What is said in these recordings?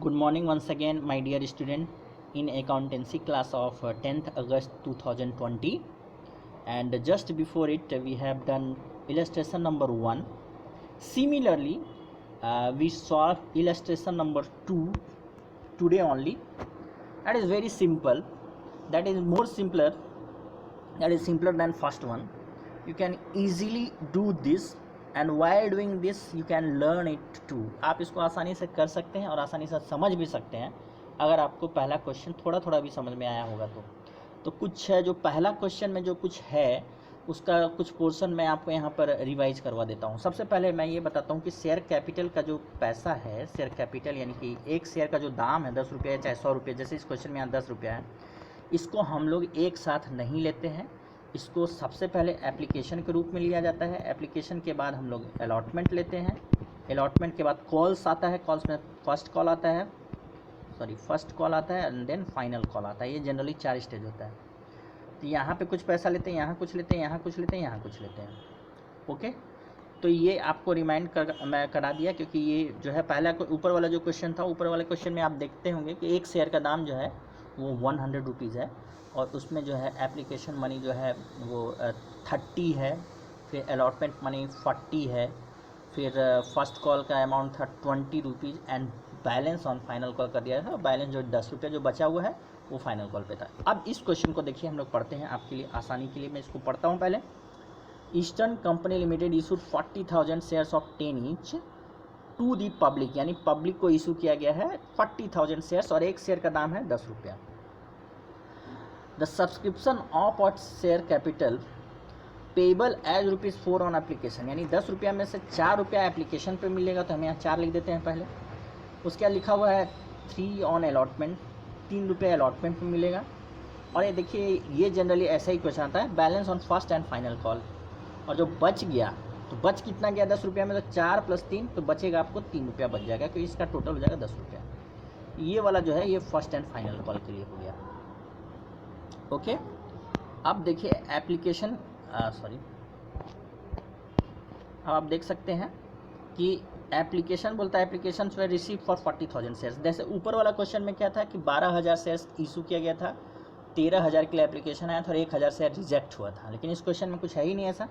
Good morning once again, my dear student, in accountancy class of 10th August 2020. And just before it, we have done illustration number 1. Similarly, we solve illustration number 2 today only. That is very simple. That is more simpler. That is simpler than first one. You can easily do this. And while doing this you can learn it too. आप इसको आसानी से कर सकते हैं और आसानी से समझ भी सकते हैं अगर आपको पहला क्वेश्चन थोड़ा थोड़ा भी समझ में आया होगा तो कुछ है जो पहला क्वेश्चन में जो कुछ है उसका कुछ पोर्शन मैं आपको यहाँ पर रिवाइज करवा देता हूँ. सबसे पहले मैं ये बताता हूँ कि शेयर कैपिटल का जो पैसा है, शेयर कैपिटल यानी कि एक शेयर का जो दाम है 10 रुपये चाहे 100 रुपये, जैसे इस क्वेश्चन में यहाँ 10 रुपया है, इसको हम लोग एक साथ नहीं लेते हैं. इसको सबसे पहले एप्लीकेशन के रूप में लिया जाता है. एप्लीकेशन के बाद हम लोग अलॉटमेंट लेते हैं. अलॉटमेंट के बाद कॉल्स आता है. कॉल्स में फर्स्ट कॉल आता है एंड देन फाइनल कॉल आता है. ये जनरली 4 स्टेज होता है. तो यहाँ पे कुछ पैसा लेते हैं, यहाँ कुछ लेते हैं, यहाँ कुछ लेते हैं, यहाँ कुछ लेते हैं. ओके, तो ये आपको रिमाइंड मैं करा दिया क्योंकि ये जो है पहला ऊपर वाला जो क्वेश्चन था, ऊपर वाले क्वेश्चन में आप देखते होंगे कि एक शेयर का दाम जो है वो 100 रुपीज़ है और उसमें जो है एप्लीकेशन मनी जो है वो 30 है, फिर अलॉटमेंट मनी 40 है, फिर फर्स्ट कॉल का अमाउंट था 20 rupees and balance on final call कर दिया था. बैलेंस जो 10 रुपये जो बचा हुआ है वो फाइनल कॉल पे था. अब इस क्वेश्चन को देखिए, हम लोग पढ़ते हैं आपके लिए आसानी के लिए. मैं इसको पढ़ता हूँ पहले. Eastern Company Limited issued 40,000 shares of 10 each to the public, यानी पब्लिक को इशू किया गया है 40,000 शेयर्स और एक शेयर का दाम है 10 रुपया. The subscription of ought share capital payable as ₹4 on application, यानी 10 रुपया में से 4 रुपया एप्लीकेशन पे मिलेगा, तो हम यहाँ 4 लिख देते हैं पहले. उसके बाद लिखा हुआ है 3 ऑन अलॉटमेंट, 3 रुपये अलॉटमेंट में मिलेगा. और ये देखिए ये जनरली ऐसा ही क्वेश्चन आता है, balance on first and final call. और जो बच गया तो बच कितना गया 10 रुपया में, तो 4 + 3 तो बचेगा आपको 3 रुपया बच जाएगा, क्योंकि इसका टोटल हो जाएगा 10 रुपया. ये वाला जो है ये फर्स्ट एंड फाइनल कॉल के लिए हो गया. ओके, अब देखिए एप्लीकेशन अब आप देख सकते हैं कि एप्लीकेशन बोलता है application way receive for 40,000 shares. जैसे ऊपर वाला क्वेश्चन में क्या था कि 12,000 शेयर्स इशू किया गया था, 13,000 के लिए एप्लीकेशन आया था और 1,000 शेयर रिजेक्ट हुआ था. लेकिन इस क्वेश्चन में कुछ है ही नहीं ऐसा.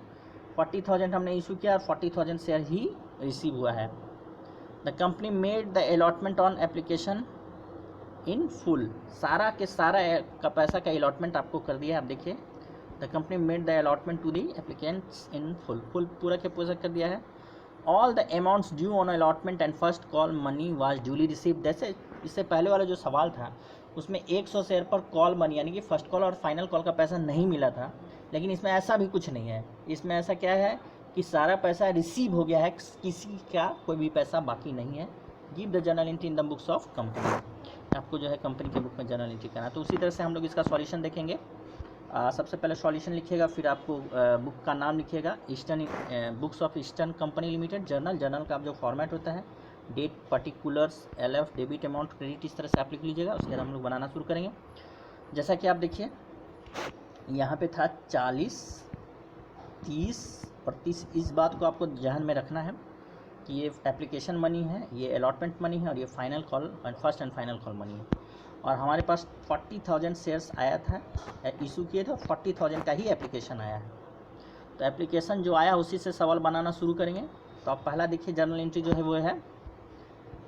40,000 हमने इशू किया और 40,000 शेयर ही रिसीव हुआ है. The company made the allotment on application in full, सारा के सारा का पैसा का अलॉटमेंट आपको कर दिया है. आप देखिए the company made the allotment to the applicants in full पूरा के पूरा कर दिया है. All the amounts due on allotment and first call money was duly received. जैसे इससे पहले वाला जो सवाल था उसमें 100 शेयर पर कॉल मनी यानी कि फर्स्ट कॉल और फाइनल कॉल का पैसा नहीं मिला था, लेकिन इसमें ऐसा भी कुछ नहीं है. इसमें ऐसा क्या है कि सारा पैसा रिसीव हो गया है, किसी का कोई भी पैसा बाकी नहीं है. Give the journal entry in the books of company, आपको जो है कंपनी के बुक में जर्नल एंट्री करना है. तो उसी तरह से हम लोग इसका सॉल्यूशन देखेंगे. सबसे पहले सॉल्यूशन लिखिएगा, फिर आपको बुक का नाम लिखिएगा, Eastern books of Eastern Company Limited journal का जो फॉर्मेट होता है, date, particulars, LF, debit amount, credit, इस तरह से आप लिख लीजिएगा. उसके बाद हम लोग बनाना शुरू करेंगे. जैसा कि आप देखिए यहाँ पे था 40, 30 और 30. इस बात को आपको ध्यान में रखना है कि ये एप्लीकेशन मनी है, ये अलॉटमेंट मनी है और ये final call first and final call money है. और हमारे पास 40,000 शेयर्स आया था, इशू किए थे, 40,000 का ही एप्लीकेशन आया है. तो एप्लीकेशन जो आया उसी से सवाल बनाना शुरू करेंगे. तो आप पहला देखिए जर्नल एंट्री जो है वो है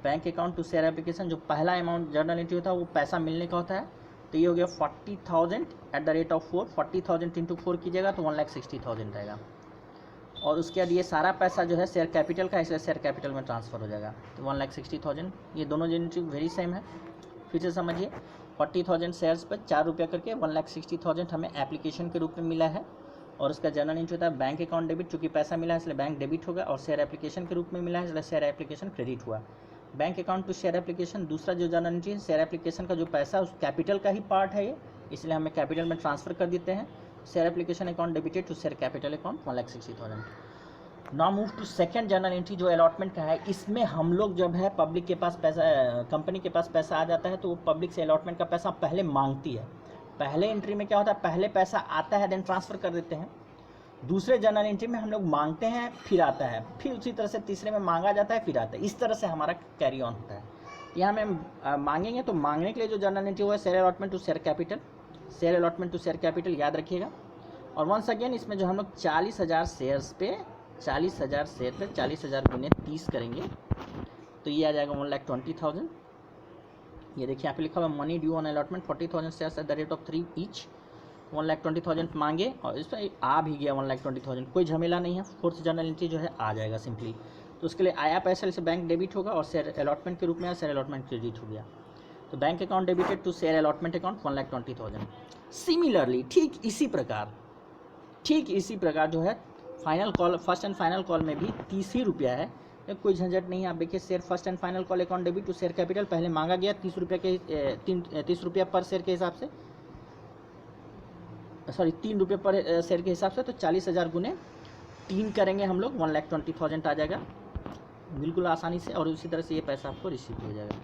bank account to share application. जो पहला अमाउंट जर्नल एंट्री होता है वो पैसा मिलने का होता है. तो ये हो गया 40,000 @4. 40,000 × 4 कीजिएगा तो 1,60,000 रहेगा. और उसके बाद ये सारा पैसा जो है शेयर कैपिटल का, इसलिए शेयर कैपिटल में ट्रांसफ़र हो जाएगा. तो 1,60,000. ये दोनों एंट्री वेरी सेम है. फिर से समझिए 40,000 शेयर्स पर 4 रुपया करके 1,60,000 हमें एप्लीकेशन के रूप में मिला है. और उसका जर्नल एंट्री होता है बैंक अकाउंट डेबिट, चूँकि पैसा मिला है इसलिए बैंक डेबिट होगा. और शेयर एप्लीकेशन के रूप में मिला है इसलिए शेयर एप्लीकेशन क्रेडिट हुआ. Bank account to share application, दूसरा जो जर्नल एंट्री है शेयर एप्लीकेशन का जो पैसा उस कैपिटल का ही पार्ट है ये, इसलिए हमें कैपिटल में ट्रांसफ़र कर देते हैं. Share application account debited to share capital account 1,60,000. Now move to second journal entry जो अलॉटमेंट का है. इसमें हम लोग जब है पब्लिक के पास पैसा, कंपनी के पास पैसा आ जाता है तो वो पब्लिक से अलॉटमेंट का पैसा पहले मांगती है. पहले एंट्री में क्या होता है, पहले पैसा आता है देन ट्रांसफ़र कर देते हैं. दूसरे जर्नल एंट्री में हम लोग मांगते हैं फिर आता है, फिर उसी तरह से तीसरे में मांगा जाता है फिर आता है. इस तरह से हमारा कैरी ऑन होता है. यहाँ में मांगेंगे तो मांगने के लिए जो जर्नल एंट्री हुआ है share allotment to share capital, share allotment to share capital याद रखिएगा। और वंस अगेन इसमें जो हम लोग 40,000 शेयर्स पे 40,000 शेयर पे 40,000 गुने 30 करेंगे तो ये आ जाएगा 1,20,000। ये देखिए यहाँ पे लिखा हुआ money due on allotment 40,000 shares at the rate of 3 each, 1,20,000 मांगे और इस पर आ भी गया 1,20,000, कोई झमेला नहीं है। फोर्थ जर्नल एंट्री जो है आ जाएगा सिंपली। तो उसके लिए आया पैसा से बैंक डेबिट होगा और शेयर अलॉटमेंट के रूप में शेयर अलॉटमेंट क्रेडिट हो गया। तो bank account debited to share allotment account 1,20,000। Similarly ठीक इसी प्रकार जो है final call, first and final call में भी 30 ही रुपया है, कोई झंझट नहीं है। आप देखिए share first and final call account debit to share capital पहले मांगा गया 30 रुपये के 30 रुपया पर शेयर के हिसाब से, सॉरी 3 रुपये पर शेयर के हिसाब से। तो 40,000 गुने 3 करेंगे हम लोग 1,20,000 आ जाएगा बिल्कुल आसानी से। और उसी तरह से ये पैसा आपको रिसीव हो जाएगा।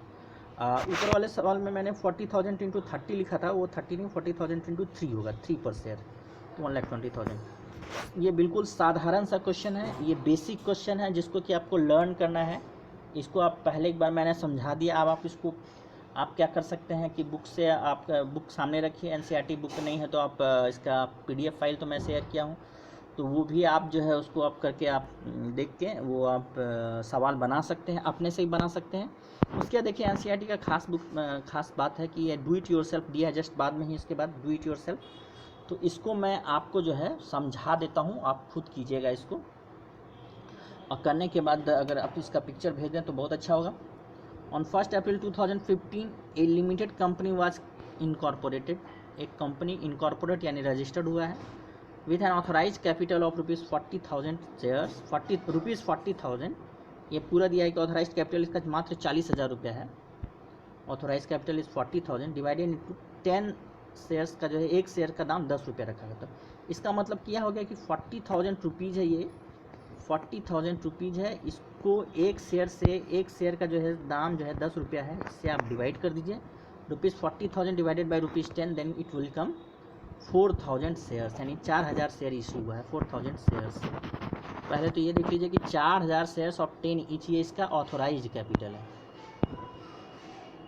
ऊपर वाले सवाल में मैंने 40,000 इंटू 30 लिखा था, वो 30 नहीं 40,000 इंटू 3 होगा, 3 पर शेयर तो 1,20,000। ये बिल्कुल साधारण सा क्वेश्चन है, ये बेसिक क्वेश्चन है जिसको कि आपको लर्न करना है। इसको आप पहले एक बार मैंने समझा दिया, अब आप इसको आप क्या कर सकते हैं कि बुक से आप बुक सामने रखिए, एनसीईआरटी बुक नहीं है तो आप इसका पीडीएफ फाइल तो मैं शेयर किया हूँ, तो वो भी आप जो है उसको आप करके आप देख के वो आप सवाल बना सकते हैं, अपने से ही बना सकते हैं। उसके देखिए एनसीईआरटी का खास बात है कि ये डू इट योरसेल्फ दिया है जस्ट बाद में ही, इसके बाद डू इट योरसेल्फ। तो इसको मैं आपको जो है समझा देता हूँ, आप खुद कीजिएगा इसको, और करने के बाद अगर आप इसका पिक्चर भेज दें तो बहुत अच्छा होगा। On 1 April 2015 a limited company was incorporated, एक कंपनी इनकॉर्पोरेट यानी रजिस्टर्ड हुआ है with an authorise capital of ₹40,000 shares, ₹40,000। ये पूरा दिया है कि ऑथोराइज कैपिटल इसका मात्र 40,000 रुपया है। Authorise capital is 40,000 divided into 10 shares का जो है एक शेयर का दाम 10 रुपये रखा गया। तो इसका मतलब क्या हो गया कि 40,000 रुपीज़ है, ये 40,000 रुपीज़ है, इसको एक शेयर का जो है दाम जो है 10 रुपया है, इससे आप डिवाइड कर दीजिए ₹40,000 divided by ₹10, then it will come 4,000 shares, यानी 4,000 शेयर इशू हुआ है 4,000 शेयर्स। पहले तो ये देख लीजिए कि 4,000 शेयर्स ऑफ 10 ईच, ये इसका ऑथोराइज कैपिटल है।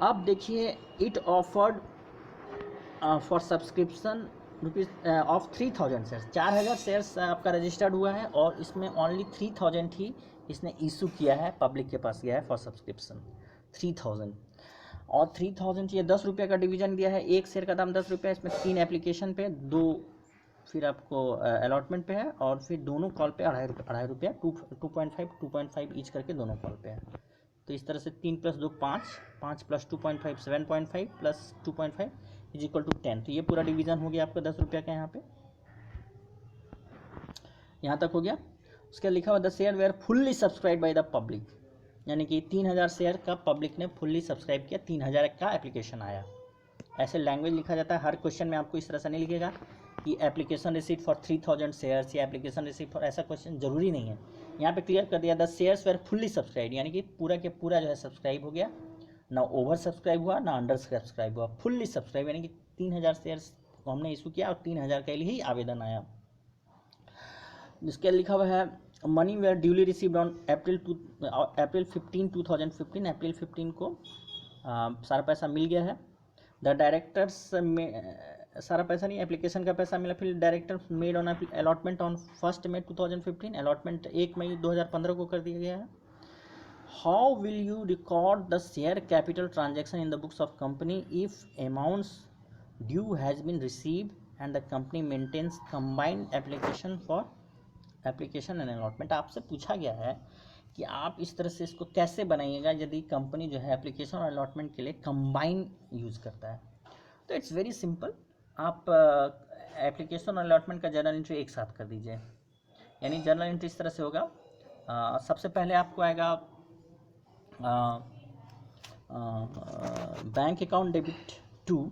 अब देखिए it offered for subscription of 3,000 shares, 4,000 shares आपका रजिस्टर्ड हुआ है और इसमें ओनली 3,000 ही इसने इशू किया है, पब्लिक के पास गया है फॉर सब्सक्रिप्शन 3,000। और 3,000 ये 10 रुपये का डिवीजन दिया है, एक शेयर का दाम 10 रुपये, इसमें 3 एप्लीकेशन पे, 2 फिर आपको अलॉटमेंट पे है और फिर दोनों कॉल पे 2.5 रुपया 2.5 ईच करके दोनों कॉल पे है। तो इस तरह से 3 + 2 5, 5 + 2.5 7.5 प्लस 2.5 इज इक्वल टू 10। तो ये पूरा डिवीजन हो गया आपका 10 रुपये का, यहाँ तक हो गया। उसके लिखा हुआ the share were fully subscribe by the public, यानी कि 3,000 शेयर का पब्लिक ने फुल्ली सब्सक्राइब किया, 3,000 का एप्लीकेशन आया। ऐसे लैंग्वेज लिखा जाता है, हर क्वेश्चन में आपको इस तरह से नहीं लिखेगा कि एप्लीकेशन रिसीट फॉर 3,000 शेयर्स या एप्लीकेशन रिसीट फॉर, ऐसा क्वेश्चन जरूरी नहीं है। यहाँ पे क्लियर कर दिया the shares where fully subscribe, यानी कि पूरा के पूरा जो है सब्सक्राइब हो गया, ना ओवर सब्सक्राइब हुआ ना अंडर सब्सक्राइब हुआ, फुल्ली सब्सक्राइब, यानी कि 3,000 शेयर्स को हमने इशू किया और 3,000 के लिए ही आवेदन आया। जिसके लिखा हुआ है money were duly received on April 15 2015, April 15 को सारा पैसा मिल गया है। द डायरेक्टर्स में सारा पैसा नहीं, एप्लीकेशन का पैसा मिला। फिर director made on allotment on 1 May 2015, allotment 1 मई 2015 को कर दिया गया है। How will you record the share capital transaction in the books of company if amounts due has been received and the company maintains combined application for application and allotment. आपसे पूछा गया है कि आप इस तरह से इसको कैसे बनाइएगा यदि कंपनी जो है एप्लीकेशन और अलॉटमेंट के लिए कंबाइन यूज़ करता है। तो इट्स वेरी सिंपल, आप एप्लीकेशन और अलॉटमेंट का जर्नल एंट्री एक साथ कर दीजिए। यानी जर्नल एंट्री इस तरह से होगा, सबसे पहले आपको आएगा bank account debit to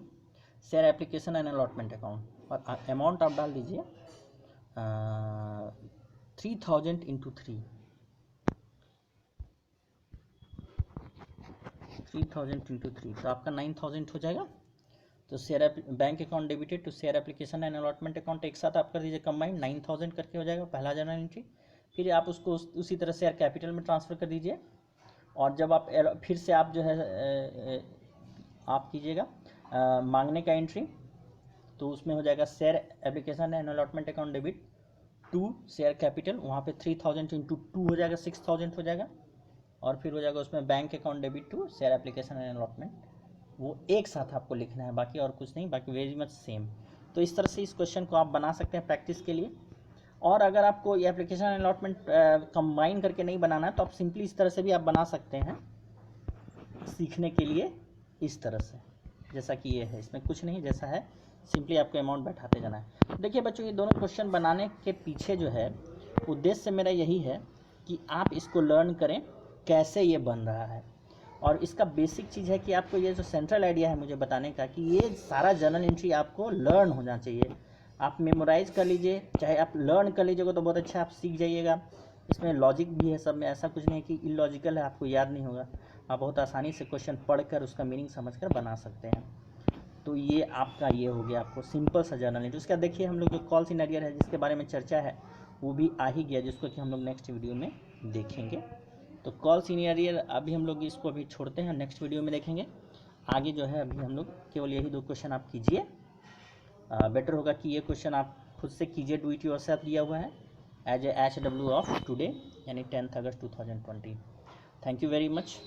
share application and allotment account, और अमाउंट आप डाल दीजिए 3,000 इंटू 3, 3,000 इंटू 3, तो आपका 9,000 हो जाएगा। तो share bank account debited to share application and allotment account एक साथ आप कर दीजिए कंबाइंड, 9,000 करके हो जाएगा पहला जर्नल एंट्री। फिर आप उसको उसी तरह शेयर कैपिटल में ट्रांसफ़र कर दीजिए और जब आप फिर से आप जो है आप कीजिएगा मांगने का एंट्री, तो उसमें हो जाएगा share application and allotment account debit to share capital, वहाँ पे 3000 इंटू 2 हो जाएगा 6000 हो जाएगा, और फिर हो जाएगा उसमें bank account debit to share application and allotment, वो एक साथ आपको लिखना है, बाकी और कुछ नहीं, बाकी वेरी मच सेम। तो इस तरह से इस क्वेश्चन को आप बना सकते हैं प्रैक्टिस के लिए। और अगर आपको ये एप्लीकेशन एंड अलॉटमेंट कंबाइन करके नहीं बनाना है तो आप सिंपली इस तरह से भी आप बना सकते हैं सीखने के लिए, इस तरह से जैसा कि ये है, इसमें कुछ नहीं, जैसा है सिंपली आपको अमाउंट बैठाते जाना है। देखिए बच्चों, ये दोनों क्वेश्चन बनाने के पीछे जो है उद्देश्य मेरा यही है कि आप इसको लर्न करें कैसे ये बन रहा है। और इसका बेसिक चीज़ है कि आपको ये जो सेंट्रल आइडिया है मुझे बताने का, कि ये सारा जर्नल एंट्री आपको लर्न होना चाहिए। आप मेमोराइज कर लीजिए, चाहे आप लर्न कर लीजिएगा तो बहुत अच्छा, आप सीख जाइएगा। इसमें लॉजिक भी है सब में, ऐसा कुछ नहीं है कि इलॉजिकल है आपको याद नहीं होगा। आप बहुत आसानी से क्वेश्चन पढ़कर उसका मीनिंग समझकर बना सकते हैं। तो ये आपका ये हो गया आपको सिंपल सा जर्नल एंट्री। उसका देखिए हम लोग जो कॉल सिनेरियो है जिसके बारे में चर्चा है वो भी आ ही गया, जिसको कि हम लोग नेक्स्ट वीडियो में देखेंगे। तो कॉल सिनेरियो अभी हम लोग इसको अभी छोड़ते हैं, नेक्स्ट वीडियो में देखेंगे। आगे जो है अभी हम लोग केवल यही 2 क्वेश्चन आप कीजिए। बेटर होगा कि ये क्वेश्चन आप खुद से कीजिए, डू इट योरसेल्फ दिया हुआ है, as a HW of today यानी 10th अगस्त 2020। Thank you very much.